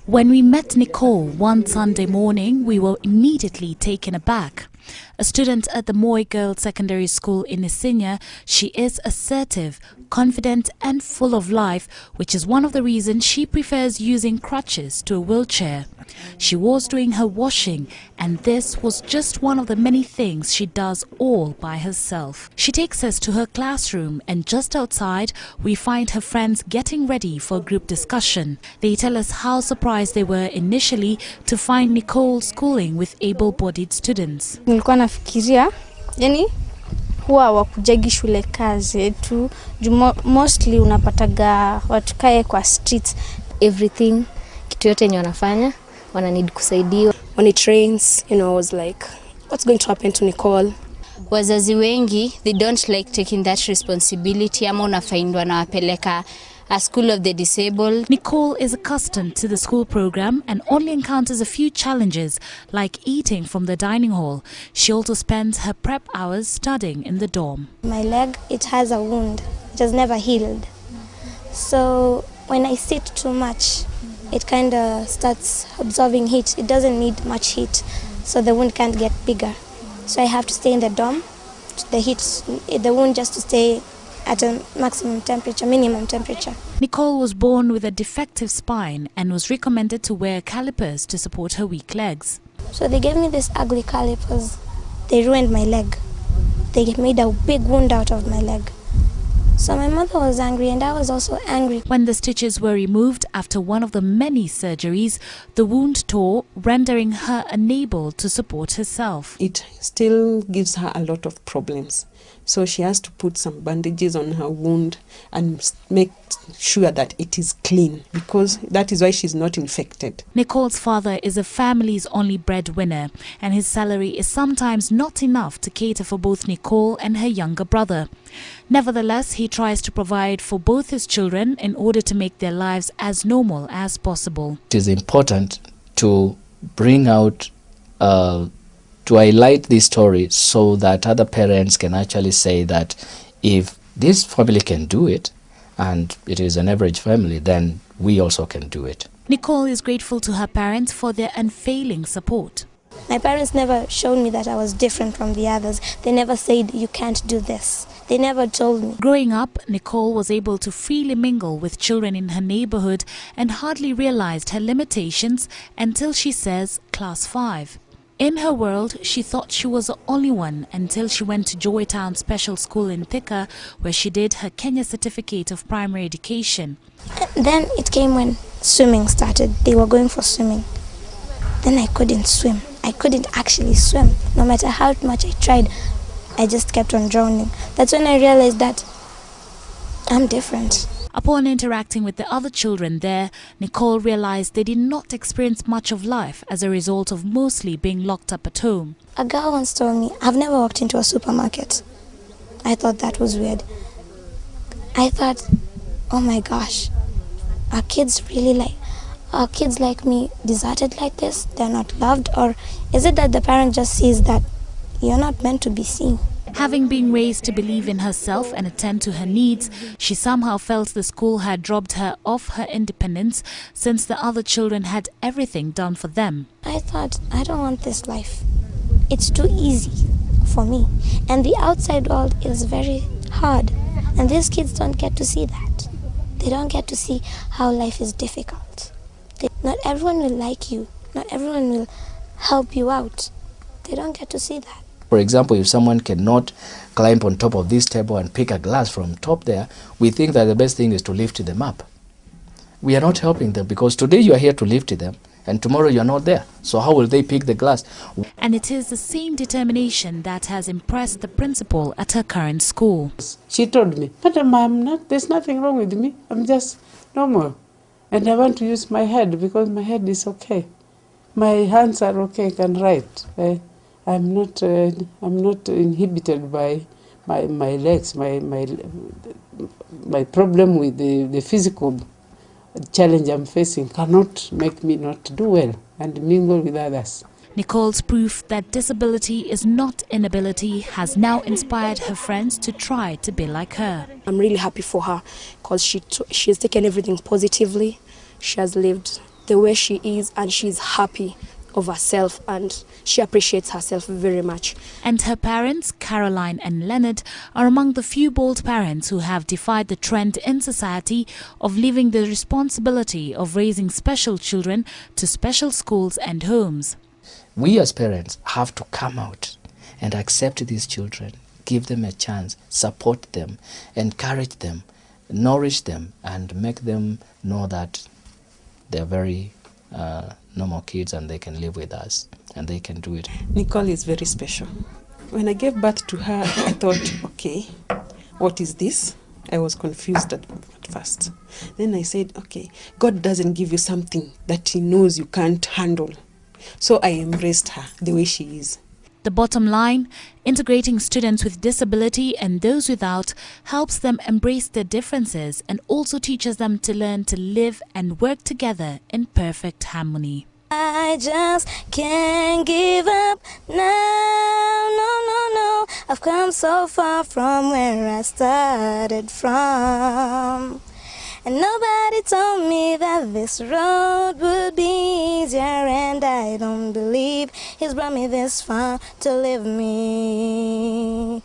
When we met Nicole one Sunday morning, we were immediately taken aback. A student at the Moy Girls Secondary School in Isinya, she is assertive, confident and full of life, which is one of the reasons she prefers using crutches to a wheelchair. She was doing her washing, and this was just one of the many things she does all by herself. She takes us to her classroom, and just outside we find her friends getting ready for a group discussion. They tell us how surprised they were initially to find Nicole schooling with able-bodied students. Nilikuwa nafikiria huwa wakujagi shule kazi yetu, mostly unapataga watukae kwa streets. Everything, kitu yote yenye wanafanya, wana need kusaidiwa. When it rains, I was like, what's going to happen to Nicole? Wazazi wengi, they don't like taking that responsibility, ama unafaindwa na wapeleka a school of the disabled. Nicole is accustomed to the school program and only encounters a few challenges, like eating from the dining hall. She also spends her prep hours studying in the dorm. My leg, it has a wound. It has never healed. So when I sit too much, it kind of starts absorbing heat. It doesn't need much heat, so the wound can't get bigger. So I have to stay in the dorm, the wound just to stay at a maximum temperature, minimum temperature. Nicole was born with a defective spine and was recommended to wear calipers to support her weak legs. So they gave me these ugly calipers. They ruined my leg. They made a big wound out of my leg. So my mother was angry and I was also angry. When the stitches were removed after one of the many surgeries, the wound tore, rendering her unable to support herself. It still gives her a lot of problems. So she has to put some bandages on her wound and make sure that it is clean, because that is why she's not infected. Nicole's father is a family's only breadwinner, and his salary is sometimes not enough to cater for both Nicole and her younger brother. Nevertheless, he tries to provide for both his children in order to make their lives as normal as possible. It is important to bring out to highlight this story so that other parents can actually say that if this family can do it, and it is an average family, then we also can do it. Nicole is grateful to her parents for their unfailing support. My parents never showed me that I was different from the others. They never said, you can't do this. They never told me. Growing up, Nicole was able to freely mingle with children in her neighborhood and hardly realized her limitations until she says class 5. In her world, she thought she was the only one until she went to Joytown Special School in Thika, where she did her Kenya Certificate of Primary Education. Then it came when swimming started. They were going for swimming. Then I couldn't swim. I couldn't actually swim. No matter how much I tried, I just kept on drowning. That's when I realized that I'm different. Upon interacting with the other children there, Nicole realized they did not experience much of life as a result of mostly being locked up at home. A girl once told me, I've never walked into a supermarket. I thought that was weird. I thought, oh my gosh, are kids like me deserted like this? They're not loved? Or is it that the parent just sees that you're not meant to be seen? Having been raised to believe in herself and attend to her needs, she somehow felt the school had robbed her of her independence since the other children had everything done for them. I thought, I don't want this life. It's too easy for me. And the outside world is very hard. And these kids don't get to see that. They don't get to see how life is difficult. Not everyone will like you. Not everyone will help you out. They don't get to see that. For example, if someone cannot climb on top of this table and pick a glass from top there, we think that the best thing is to lift them up. We are not helping them because today you are here to lift them and tomorrow you are not there. So how will they pick the glass? And it is the same determination that has impressed the principal at her current school. She told me, Madam, there's nothing wrong with me. I'm just normal. And I want to use my head because my head is okay. My hands are okay, I can write. I'm not inhibited by my legs. My problem with the physical challenge I'm facing cannot make me not do well and mingle with others. Nicole's proof that disability is not inability has now inspired her friends to try to be like her. I'm really happy for her because she has taken everything positively. she has lived, the way she is, and she's happy of herself and she appreciates herself very much. And her parents, Caroline and Leonard, are among the few bold parents who have defied the trend in society of leaving the responsibility of raising special children to special schools and homes. We as parents have to come out and accept these children, give them a chance, support them, encourage them, nourish them, and make them know that they're very normal kids and they can live with us and they can do it. Nicole is very special. When I gave birth to her, I thought, okay, what is this? I was confused at first. Then I said, okay, God doesn't give you something that he knows you can't handle. So I embraced her the way she is. The bottom line, integrating students with disability and those without helps them embrace their differences and also teaches them to learn to live and work together in perfect harmony. I just can't give up now, no. I've come so far from where I started from. And nobody told me that this road would be easier, and I don't believe he's brought me this far to leave me.